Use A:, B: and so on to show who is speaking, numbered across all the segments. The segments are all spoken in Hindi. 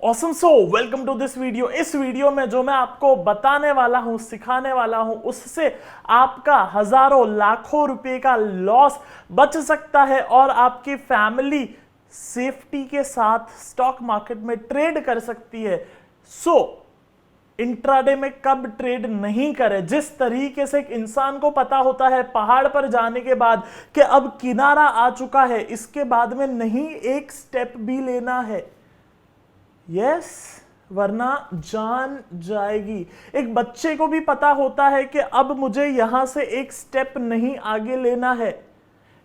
A: Awesome so welcome to this video. इस वीडियो में जो मैं आपको बताने वाला हूं, सिखाने वाला हूं, उससे आपका हजारों लाखों रुपए का लॉस बच सकता है और आपकी फैमिली सेफ्टी के साथ स्टॉक मार्केट में ट्रेड कर सकती है। इंट्राडे में कब ट्रेड नहीं करें। जिस तरीके से एक इंसान को पता होता है पहाड़ पर जाने के बाद कि अब किनारा आ चुका है, इसके बाद में नहीं एक स्टेप भी लेना है, यस, वरना जान जाएगी। एक बच्चे को भी पता होता है कि अब मुझे यहां से एक स्टेप नहीं आगे लेना है।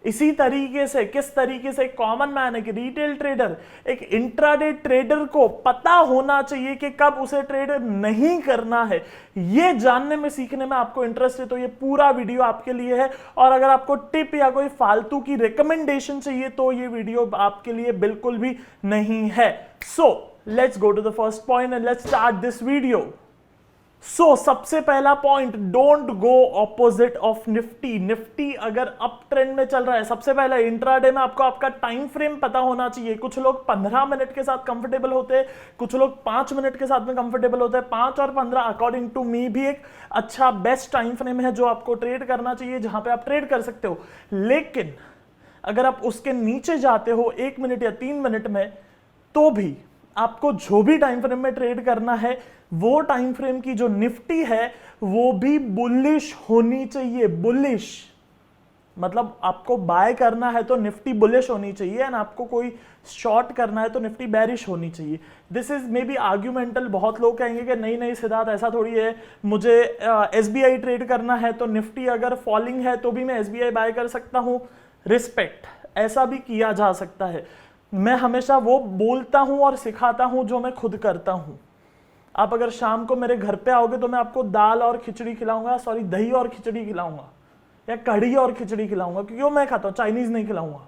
A: इसी तरीके से किस तरीके से एक कॉमन मैन, एक रिटेल ट्रेडर, एक इंट्राडे ट्रेडर को पता होना चाहिए कि कब उसे ट्रेड नहीं करना है। ये जानने में, सीखने में आपको इंटरेस्ट है तो ये पूरा वीडियो आपके लिए है। और अगर आपको टिप या कोई फालतू की रिकमेंडेशन चाहिए तो ये वीडियो आपके लिए बिल्कुल भी नहीं है। Let's go to the first point and let's start this video. सबसे पहला point, don't go opposite of Nifty. Nifty अगर अप ट्रेंड में चल रहा है, सबसे पहले इंट्राडे में आपको आपका टाइम फ्रेम पता होना चाहिए। कुछ लोग 15 मिनट के साथ कंफर्टेबल होते हैं, कुछ लोग 5 मिनट के साथ में कंफर्टेबल होते हैं। 5 और 15 अकॉर्डिंग टू मी भी एक अच्छा बेस्ट टाइम फ्रेम है जो आपको ट्रेड करना चाहिए, जहां पे आप ट्रेड कर सकते हो। लेकिन अगर आप उसके नीचे जाते हो 1 मिनट या 3 मिनट में, तो भी आपको जो भी टाइम फ्रेम में ट्रेड करना है, वो टाइम फ्रेम की जो निफ्टी है वो भी बुलिश होनी चाहिए। बुलिश मतलब आपको बाय करना है तो निफ्टी बुलिश होनी चाहिए, एंड आपको कोई शॉर्ट करना है तो निफ्टी बेरिश होनी चाहिए। This is maybe argumental. बहुत लोग कहेंगे कि नहीं नहीं सिद्धार्थ, ऐसा थोड़ी है, मुझे एसबीआई ट्रेड करना है तो निफ्टी अगर फॉलिंग है तो भी मैं एसबीआई बाय कर सकता हूं। रिस्पेक्ट, ऐसा भी किया जा सकता है। मैं हमेशा वो बोलता हूं और सिखाता हूं जो मैं खुद करता हूं। आप अगर शाम को मेरे घर पे आओगे तो मैं आपको दाल और खिचड़ी खिलाऊंगा, सॉरी दही और खिचड़ी खिलाऊंगा, या कढ़ी और खिचड़ी खिलाऊंगा, क्योंकि वो मैं खाता हूं। चाइनीज नहीं खिलाऊंगा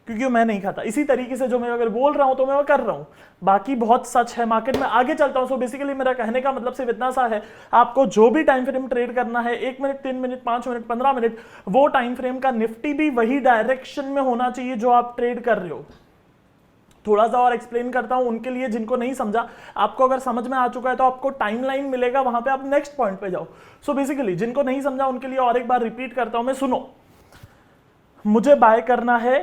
A: क्योंकि मैं नहीं खाता। इसी तरीके से जो मैं अगर बोल रहा हूं तो मैं वो कर रहा हूं। बाकी बहुत सच है मार्केट में। आगे चलता हूं। बेसिकली मेरा कहने का मतलब सिर्फ इतना सा है, आपको जो भी टाइम फ्रेम ट्रेड करना है, 1 मिनट, 3 मिनट, 5 मिनट, 15 मिनट, वो टाइम फ्रेम का निफ्टी भी वही डायरेक्शन में होना चाहिए जो आप ट्रेड कर रहे हो। थोड़ा सा और एक्सप्लेन करता हूं उनके लिए जिनको नहीं समझा। आपको अगर समझ में आ चुका है तो आपको टाइमलाइन मिलेगा, वहां पे आप नेक्स्ट पॉइंट पे जाओ। बेसिकली जिनको नहीं समझा उनके लिए और एक बार रिपीट करता हूं मैं। सुनो, मुझे बाय करना है,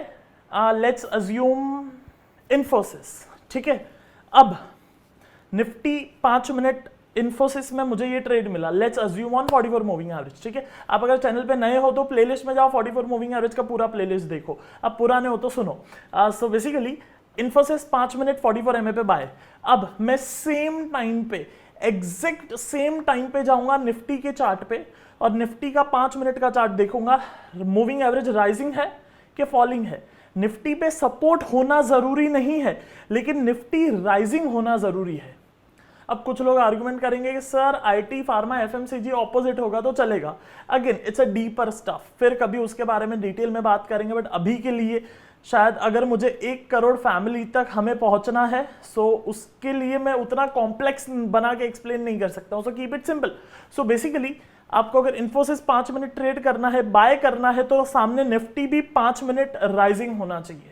A: लेट्स अज्यूम इन्फोसिस, ठीक है। अब निफ्टी 5 मिनट इन्फोसिस में मुझे ये ट्रेड मिला, लेट्स अज्यूम 144 मूविंग एवरेज, ठीक है। आप अगर चैनल पे नए हो तो प्लेलिस्ट में जाओ, 44 मूविंग एवरेज का पूरा प्लेलिस्ट देखो। अब पुराने हो तो सुनो। बेसिकली इन्फोसिस 5 मिनट 44 MA पे बाय। अब मैं सेम टाइम पे, एग्जैक्ट सेम टाइम पे जाऊंगा निफ्टी के चार्ट पे और निफ्टी का 5 मिनट का चार्ट देखूंगा। मूविंग एवरेज राइजिंग है कि फॉलिंग है। निफ्टी पे सपोर्ट होना जरूरी नहीं है, लेकिन निफ्टी राइजिंग होना जरूरी है। अब कुछ लोग आर्गुमेंट करेंगे कि sir IT, pharma, FMCG opposite होगा तो चलेगा। Again it's a deeper stuff, फिर कभी उसके बारे में डिटेल में बात करेंगे। बट अभी के लिए शायद अगर मुझे 1 करोड़ फैमिली तक हमें पहुंचना है, सो उसके लिए मैं उतना कॉम्प्लेक्स बना के एक्सप्लेन नहीं कर सकता हूं। So keep it simple. Basically आपको अगर इन्फोसिस 5 मिनट ट्रेड करना है, बाय करना है, तो सामने निफ्टी भी 5 मिनट राइजिंग होना चाहिए।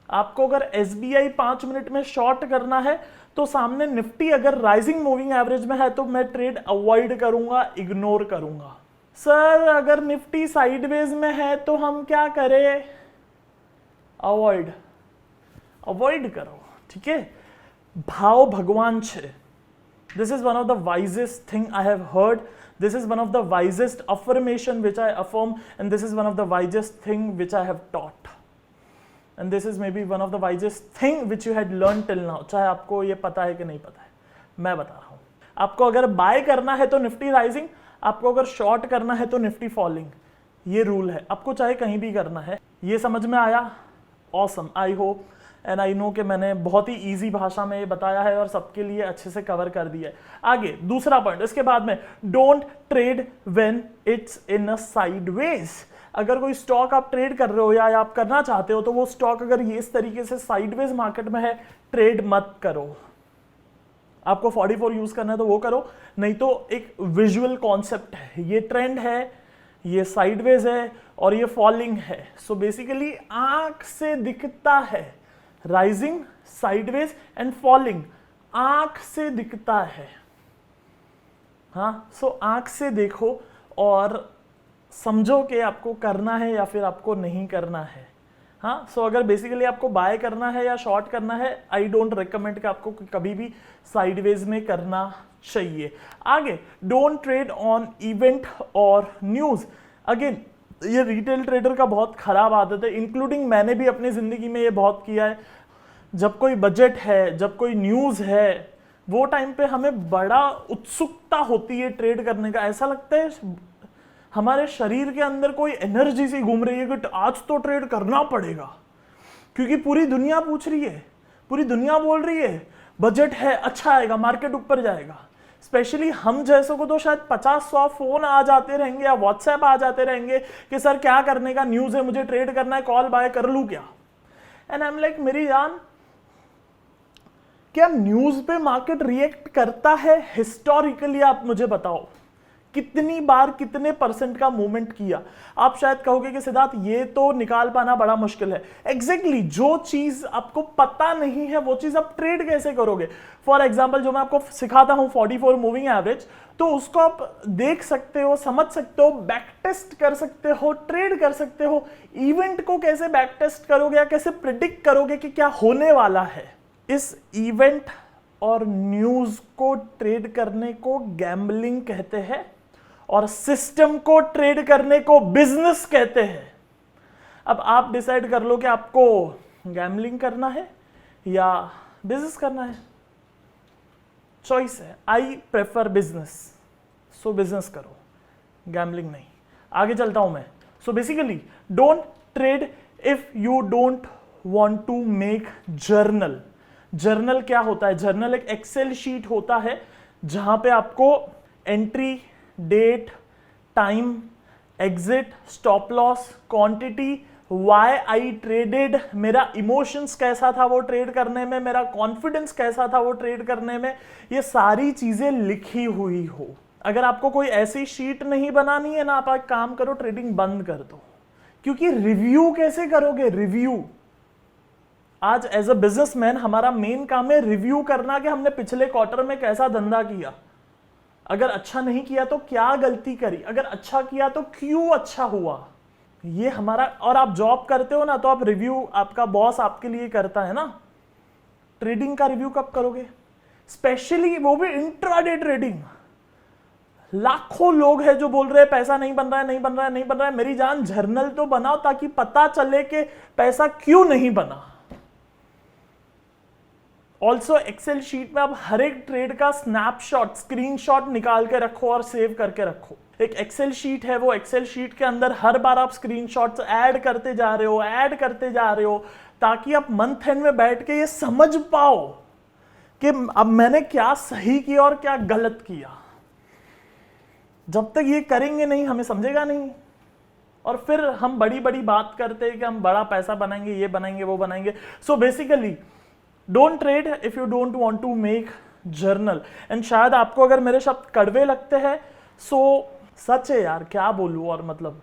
A: आपको अगर एसबीआई 5 मिनट में शॉर्ट करना है तो सामने निफ्टी अगर राइजिंग मूविंग एवरेज में है तो मैं ट्रेड अवॉइड करूंगा, इग्नोर करूंगा। सर अगर निफ्टी साइडवेज में है तो हम क्या करें? अवॉइड करो, ठीक है। भाव भगवान छे। This is one of the wisest thing I have heard. This is one of the wisest affirmation which I affirm, and this is one of the wisest thing which I have taught. And this is maybe one of the wisest thing which you had learned till now. चाहे आपको ये पता है कि नहीं पता है, मैं बता रहा हूँ। आपको अगर बाय करना है तो निफ्टी राइजिंग, आपको अगर शॉर्ट करना है तो निफ्टी फॉलिंग। ये रूल है, आपको चाहे कहीं भी करना है। ये समझ में आया? Awesome, I hope and I know कि मैंने बहुत ही इजी भाषा में ये बताया है और सबके लिए अच्छे से कवर कर दिया है। आगे दूसरा पॉइंट, इसके बाद में, don't trade when it's in a sideways. अगर कोई स्टॉक आप ट्रेड कर रहे हो या आप करना चाहते हो तो वो स्टॉक अगर ये इस तरीके से साइडवेज मार्केट में है, ट्रेड मत करो। आपको 44 यूज करना है तो वो करो, नहीं तो एक विजुअल कॉन्सेप्ट है, ये ट्रेंड है, ये साइडवेज है और ये फॉलिंग है। बेसिकली आंख से दिखता है राइजिंग साइडवेज एंड फॉलिंग, आंख से दिखता है। हाँ, सो आंख से देखो और समझो कि आपको करना है या फिर आपको नहीं करना है। हाँ, सो अगर बेसिकली आपको बाय करना है या शॉर्ट करना है, आई डोंट रिकमेंड कि आपको कभी भी साइडवेज में करना चाहिए। आगे, डोंट ट्रेड ऑन इवेंट और न्यूज। अगेन, ये रिटेल ट्रेडर का बहुत खराब आदत है, इंक्लूडिंग मैंने भी अपनी जिंदगी में ये बहुत किया है। जब कोई बजट है, जब कोई न्यूज है, वो टाइम पे हमें बड़ा उत्सुकता होती है ट्रेड करने का। ऐसा लगता है हमारे शरीर के अंदर कोई एनर्जी सी घूम रही है कि आज तो ट्रेड करना पड़ेगा, क्योंकि पूरी दुनिया पूछ रही है, पूरी दुनिया बोल रही है बजट है, अच्छा आएगा, मार्केट ऊपर जाएगा। स्पेशली हम जैसों को तो शायद 50-100 फोन आ जाते रहेंगे या व्हाट्सएप आ जाते रहेंगे कि सर क्या करने का, न्यूज है, मुझे ट्रेड करना है, कॉल बाय कर लूं क्या। एंड आई एम लाइक, मेरी जान, क्या न्यूज पे मार्केट रिएक्ट करता है हिस्टोरिकली? आप मुझे बताओ कितनी बार कितने परसेंट का मूवमेंट किया। आप शायद कहोगे कि सिद्धार्थ ये तो निकाल पाना बड़ा मुश्किल है। एग्जैक्टली, जो चीज आपको पता नहीं है वो चीज आप ट्रेड कैसे करोगे? फॉर एग्जांपल, जो मैं आपको सिखाता हूं 44 मूविंग एवरेज, तो उसको आप देख सकते हो, समझ सकते हो, बैक टेस्ट कर सकते हो, ट्रेड कर सकते हो। इवेंट को कैसे बैक टेस्ट करोगे या कैसे प्रिडिक्ट करोगे कि क्या होने वाला है? इस इवेंट और न्यूज को ट्रेड करने को गैम्बलिंग कहते हैं और सिस्टम को ट्रेड करने को बिजनेस कहते हैं। अब आप डिसाइड कर लो कि आपको गैम्बलिंग करना है या बिजनेस करना है, चॉइस है। I prefer business, so business करो, गैम्बलिंग नहीं। आगे चलता हूं मैं। So basically, don't trade if you don't want to make journal. Journal क्या होता है? जर्नल एक एक्सेल शीट होता है जहां पे आपको entry, date, time, exit, stop loss, quantity, why I traded, मेरा इमोशंस कैसा था वो ट्रेड करने में, मेरा कॉन्फिडेंस कैसा था वो ट्रेड करने में, ये सारी चीजें लिखी हुई हो। अगर आपको कोई ऐसी शीट नहीं बनानी है ना, आप एक काम करो, ट्रेडिंग बंद कर दो। क्योंकि रिव्यू कैसे करोगे? रिव्यू आज एज अ बिजनेसमैन हमारा मेन काम है रिव्यू करना कि हमने पिछले क्वार्टर में कैसा धंधा किया। अगर अच्छा नहीं किया तो क्या गलती करी, अगर अच्छा किया तो क्यों अच्छा हुआ, ये हमारा। और आप जॉब करते हो ना, तो आप रिव्यू, आपका बॉस आपके लिए करता है ना। ट्रेडिंग का रिव्यू कब करोगे? स्पेशली वो भी इंट्राडे ट्रेडिंग। लाखों लोग हैं जो बोल रहे हैं पैसा नहीं बन रहा है, नहीं बन रहा है, नहीं बन रहा है। मेरी जान, जर्नल तो बनाओ ताकि पता चले कि पैसा क्यों नहीं बना। ऑल्सो एक्सेल शीट में आप हर एक ट्रेड का स्नैपशॉट, स्क्रीनशॉट निकाल के रखो और सेव करके रखो। एक एक्सेल शीट है, वो एक्सेल शीट के अंदर हर बार आप स्क्रीनशॉट्स ऐड करते जा रहे हो, ऐड करते जा रहे हो, ताकि आप मंथ एंड में बैठ के ये समझ पाओ कि अब मैंने क्या सही किया और क्या गलत किया। जब तक ये करेंगे नहीं, हमें समझेगा नहीं। और फिर हम बड़ी बड़ी बात करते हैं कि हम बड़ा पैसा बनाएंगे, ये बनाएंगे, वो बनाएंगे। So basically, don't trade if you don't want to make journal. And शायद आपको अगर मेरे शब्द कड़वे लगते हैं, सो सच है यार, क्या बोलूं, और मतलब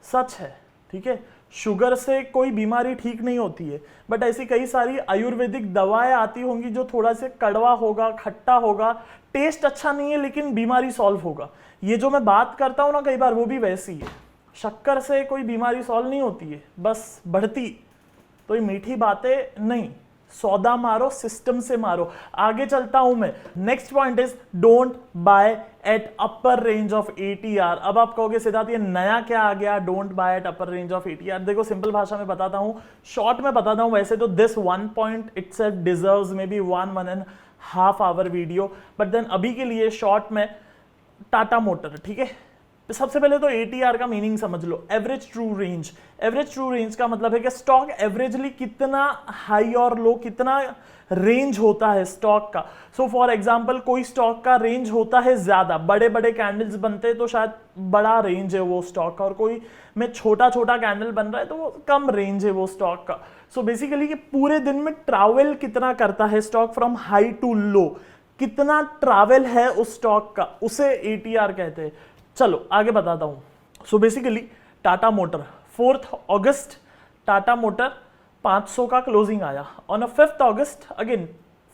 A: सच है, ठीक है। शुगर से कोई बीमारी ठीक नहीं होती है, बट ऐसी कई सारी आयुर्वेदिक दवाएं आती होंगी जो थोड़ा से कड़वा होगा, खट्टा होगा, टेस्ट अच्छा नहीं है, लेकिन बीमारी सॉल्व होगा। ये जो मैं बात करता हूं ना कई बार, वो भी वैसी है। शक्कर से कोई बीमारी सॉल्व नहीं होती है, बस बढ़ती। तो ये मीठी बातें नहीं, सौदा मारो, सिस्टम से मारो। आगे चलता हूं मैं। Next point is don't by at upper range of ATR. अब आप कहोगे सिद्धार्थ ये नया क्या आ गया, don't by at upper range of ATR? देखो, सिंपल भाषा में बताता हूं, शॉर्ट में बताता हूं। वैसे तो this one point itself deserves maybe 1.5 hour video, but then अभी के लिए शॉर्ट में टाटा मोटर, ठीक है। सबसे पहले तो एटीआर का मीनिंग समझ लो, average true range. Average true range का मतलब है कि स्टॉक एवरेजली कितना हाई और लो, कितना रेंज होता है स्टॉक का। सो फॉर एग्जांपल, कोई स्टॉक का रेंज होता है ज्यादा, बड़े बड़े कैंडल्स बनते हैं तो शायद बड़ा रेंज है वो स्टॉक का, और कोई में छोटा छोटा कैंडल बन रहा है तो वो कम रेंज है वो स्टॉक का। सो बेसिकली कि पूरे दिन में ट्रैवल कितना करता है stock from high to low, कितना ट्रैवल है उस स्टॉक का, उसे एटीआर कहते हैं। चलो आगे बताता हूं। सो बेसिकली टाटा मोटर, 4 अगस्त टाटा मोटर 500 का क्लोजिंग आया on a 5th August. Again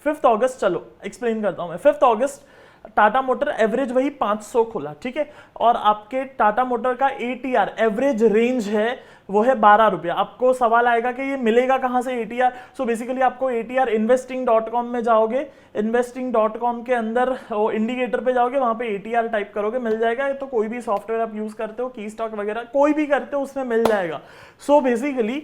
A: 5th अगस्त, चलो एक्सप्लेन करता हूं मैं। 5th अगस्त टाटा मोटर एवरेज वही 500 खुला, ठीक है, और आपके टाटा मोटर का ATR एवरेज रेंज है वो है 12 रुपया। आपको सवाल आएगा कि ये मिलेगा कहां से ATR? सो बेसिकली आपको ATR investing.com में जाओगे, investing.com के अंदर वो इंडिकेटर पे जाओगे, वहां पे ATR टाइप करोगे, मिल जाएगा। तो कोई भी सॉफ्टवेयर आप यूज करते हो, की स्टॉक वगैरह कोई भी करते हो, उसमें मिल जाएगा। सो बेसिकली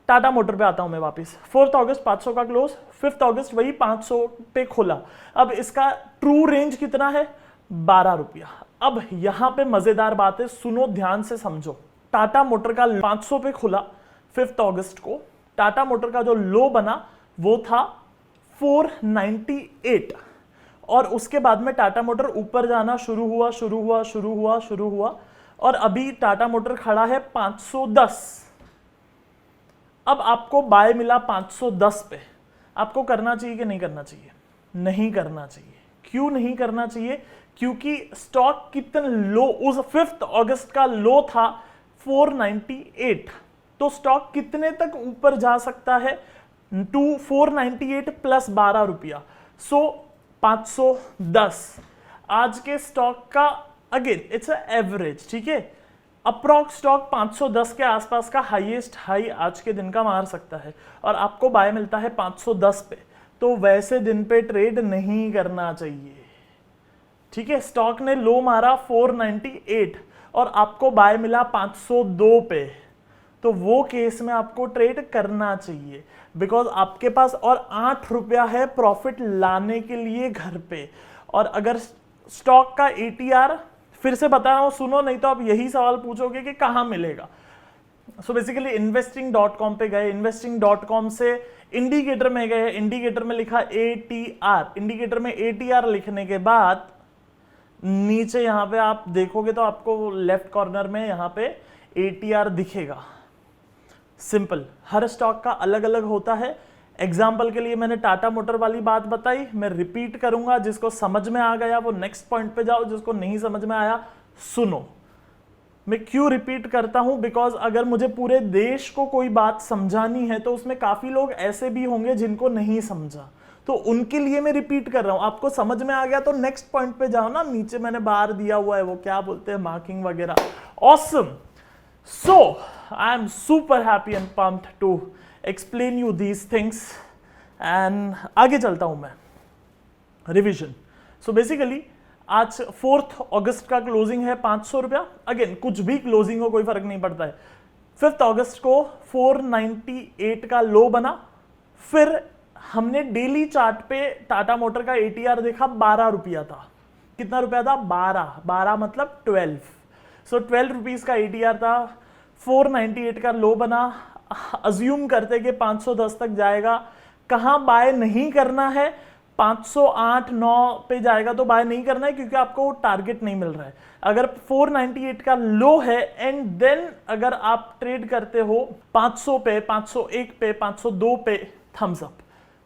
A: टाटा मोटर पे आता हूं मैं वापस। 4th अगस्त 500 का क्लोज, 5th अगस्त वही 500 पे खुला। अब इसका ट्रू रेंज कितना है? 12 रुपया। अब यहां पे मजेदार बात है, सुनो ध्यान से समझो। टाटा मोटर का 500 पे खुला 5th अगस्त को, टाटा मोटर का जो लो बना वो था 498, और उसके बाद में टाटा मोटर ऊपर जाना शुरू हुआ, और अभी टाटा मोटर खड़ा है 510। अब आपको बाय मिला 510 पे, आपको करना चाहिए कि नहीं करना चाहिए? नहीं करना चाहिए। क्यों नहीं करना चाहिए? क्योंकि स्टॉक कितना लो, उस 5th अगस्त का लो था 498, तो स्टॉक कितने तक ऊपर जा सकता है? टू 498 प्लस 12 रुपया, सो 510 आज के स्टॉक का। अगेन इट्स एवरेज, ठीक है, अप्रॉक्स स्टॉक 510 के आसपास का हाईएस्ट हाई आज के दिन का मार सकता है, और आपको बाय मिलता है 510 पे, तो वैसे दिन पे ट्रेड नहीं करना चाहिए, ठीक है। स्टॉक ने लो मारा 498 और आपको बाय मिला 502 पे, तो वो केस में आपको ट्रेड करना चाहिए, बिकॉज आपके पास और 8 रुपया है प्रॉफिट लाने के लिए घर पे। और अगर स्टॉक का ATR, फिर से बता रहा हूं, सुनो, नहीं तो आप यही सवाल पूछोगे कि कहां मिलेगा। सो बेसिकली investing.com पे गए, investing.com से इंडिकेटर में गए, इंडिकेटर में लिखा ATR, इंडिकेटर में ATR लिखने के बाद नीचे यहां पे आप देखोगे तो आपको लेफ्ट कॉर्नर में यहां पे ATR दिखेगा। सिंपल, हर स्टॉक का अलग अलग होता है। एग्जाम्पल के लिए मैंने टाटा मोटर वाली बात बताई, मैं रिपीट करूंगा, जिसको समझ में आ गया वो नेक्स्ट पॉइंट पे जाओ, जिसको नहीं समझ में आया सुनो। मैं क्यों रिपीट करता हूं? बिकॉज अगर मुझे पूरे देश को कोई बात समझानी है तो उसमें काफी लोग ऐसे भी होंगे जिनको नहीं समझा, तो उनके लिए मैं रिपीट कर रहा हूं। आपको समझ में आ गया तो नेक्स्ट पॉइंट पे जाओ ना, नीचे मैंने बार दिया हुआ है, वो क्या बोलते हैं, मार्किंग वगैरह। Awesome. So I am super happy and pumped to explain you these things, and आगे चलता हूं मैं। रिविजन। सो बेसिकली आज 4th अगस्त का क्लोजिंग है 500 रुपया। अगेन कुछ भी क्लोजिंग हो कोई फर्क नहीं पड़ता है। 5th अगस्त को 498 का लो बना, फिर हमने डेली चार्ट पे टाटा मोटर का ATR देखा 12 रुपया था। कितना रुपया था? 12 मतलब 12। सो 12 रुपीज का ATR था, 498 का लो बना। अज्यूम करते कि 510 तक जाएगा, कहां बाय नहीं करना है? 508-9 पे जाएगा तो बाय नहीं करना है, क्योंकि आपको टारगेट नहीं मिल रहा है। अगर 498 का लो है एंड देन अगर आप ट्रेड करते हो 500 पे, 501 पे, 502 पे, थम्स अप,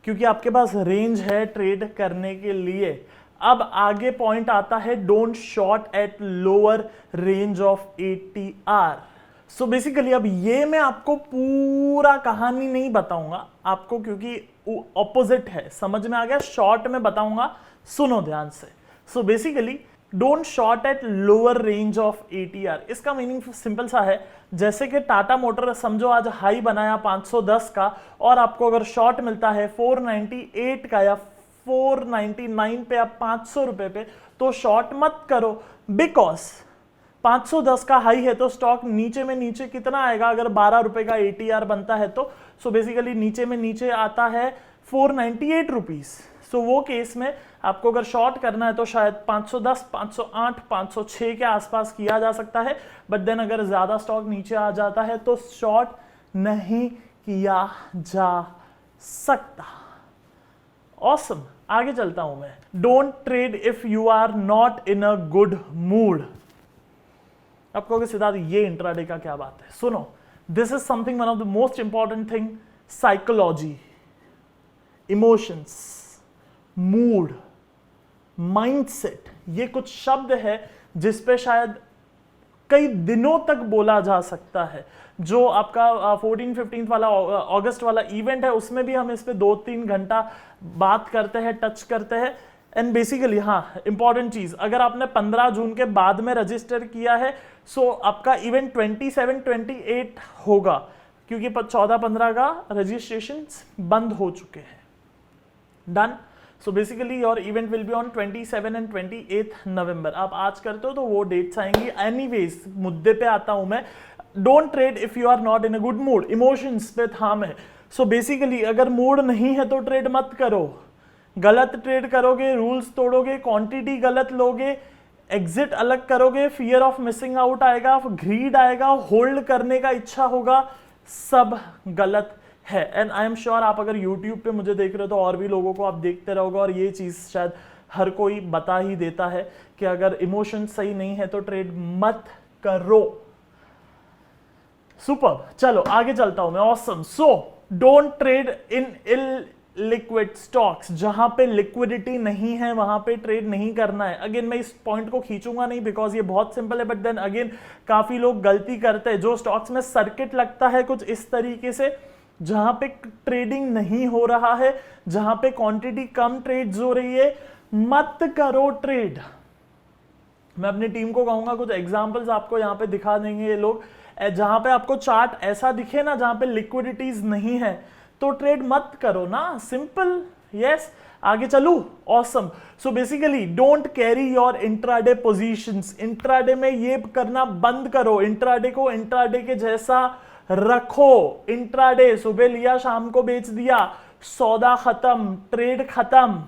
A: क्योंकि आपके पास रेंज है ट्रेड करने के लिए। अब आगे पॉइंट आता है, don't short at lower range of ATR। So basically अब ये मैं आपको पूरा कहानी नहीं बताऊंगा आपको, क्योंकि ऑपोजिट है, समझ में आ गया। शॉर्ट में बताऊंगा, सुनो ध्यान से। सो basically don't short at lower range of ATR, इसका मीनिंग सिंपल सा है, जैसे कि टाटा मोटर समझो आज हाई बनाया 510 का, और आपको अगर शॉर्ट मिलता है 498 का या 499 पे या 500 रुपए पे, तो शॉर्ट मत करो, बिकॉज 510 का हाई है तो स्टॉक नीचे में नीचे कितना आएगा? अगर 12 रुपए का ATR बनता है तो सो बेसिकली नीचे में नीचे आता है 498 रुपीज। सो वो केस में आपको अगर शॉर्ट करना है तो शायद 510, 508, 506 के आसपास किया जा सकता है, बट देन अगर ज्यादा स्टॉक नीचे आ जाता है तो शॉर्ट नहीं किया जा सकता। ऑसम, आगे चलता हूं मैं। Don't trade if you are not in a good mood. आप कहोगे सिद्धार्थ ये इंट्राडे का क्या बात है? सुनो, this is something one of the most important thing, psychology, emotions, mood, mindset, ये कुछ शब्द है जिस पे शायद कई दिनों तक बोला जा सकता है, जो आपका 14-15 वाला अगस्त वाला इवेंट है उसमें भी हम इस पे 2-3 घंटा बात करते हैं, टच करते हैं। एंड बेसिकली हाँ, इंपॉर्टेंट चीज, अगर आपने 15 जून के बाद में रजिस्टर किया है सो आपका इवेंट 27-28 होगा, क्योंकि 14-15 का रजिस्ट्रेशन बंद हो चुके हैं। Done. So basically your event will be on 27 and 28 नवंबर। आप आज करते हो तो वो डेट्स आएंगी। एनीवेज मुद्दे पे आता हूं मैं, don't trade if you are not in a good mood. Emotions पे थाम है। सो बेसिकली अगर मूड नहीं है तो ट्रेड मत करो। गलत ट्रेड करोगे, रूल्स तोड़ोगे, क्वांटिटी गलत लोगे, एग्जिट अलग करोगे, फियर ऑफ मिसिंग आउट आएगा, ग्रीड आएगा, होल्ड करने का इच्छा होगा, सब गलत है। एंड आई एम श्योर आप अगर यूट्यूब पे मुझे देख रहे हो तो और भी लोगों को आप देखते रहोगे, और ये चीज शायद हर कोई बता ही देता है कि अगर इमोशन सही नहीं है तो ट्रेड मत करो। सुपर, चलो आगे चलता हूं मैं। Awesome. So don't trade in illiquid stocks. जहां पे लिक्विडिटी नहीं है वहां पे ट्रेड नहीं करना है। अगेन मैं इस पॉइंट को खींचूंगा नहीं बिकॉज ये बहुत सिंपल है, बट देन अगेन काफी लोग गलती करते हैं। जो स्टॉक्स में सर्किट लगता है कुछ इस तरीके से, जहां पे ट्रेडिंग नहीं हो रहा है, जहां पे क्वांटिटी कम ट्रेड्स हो रही है, मत करो ट्रेड। मैं अपनी टीम को कहूंगा कुछ एग्जांपल्स आपको यहां पे दिखा देंगे ये लोग। जहां पे आपको चार्ट ऐसा दिखे ना जहां पे लिक्विडिटीज नहीं है तो ट्रेड मत करो ना, सिंपल। यस, आगे चलू। Awesome. So basically don't carry your intraday positions. Intraday में ये करना बंद करो। इंट्राडे को इंट्राडे के जैसा रखो। इंट्राडे सुबह लिया शाम को बेच दिया, सौदा खत्म, ट्रेड खत्म।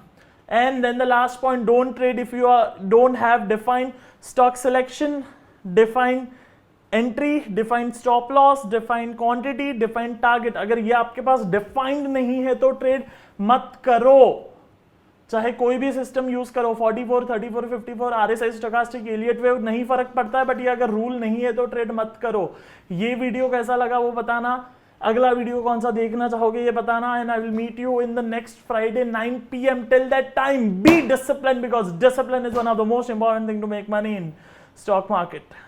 A: And then the last point, don't trade if you don't have defined stock selection, defined entry, defined stop loss, defined quantity, defined target. अगर ये आपके पास डिफाइंड नहीं है तो ट्रेड मत करो। चाहे कोई भी सिस्टम यूज करो, 44, 34, 54, RSI, स्टोकास्टिक, एलियट वेव, नहीं फर्क पड़ता है, बट ये अगर रूल नहीं है तो ट्रेड मत करो। ये वीडियो कैसा लगा वो बताना, अगला वीडियो कौन सा देखना चाहोगे ये बताना। And I will meet you in the next Friday 9 PM। Till that time be discipline, because discipline is one of the most important thing to make money in stock market.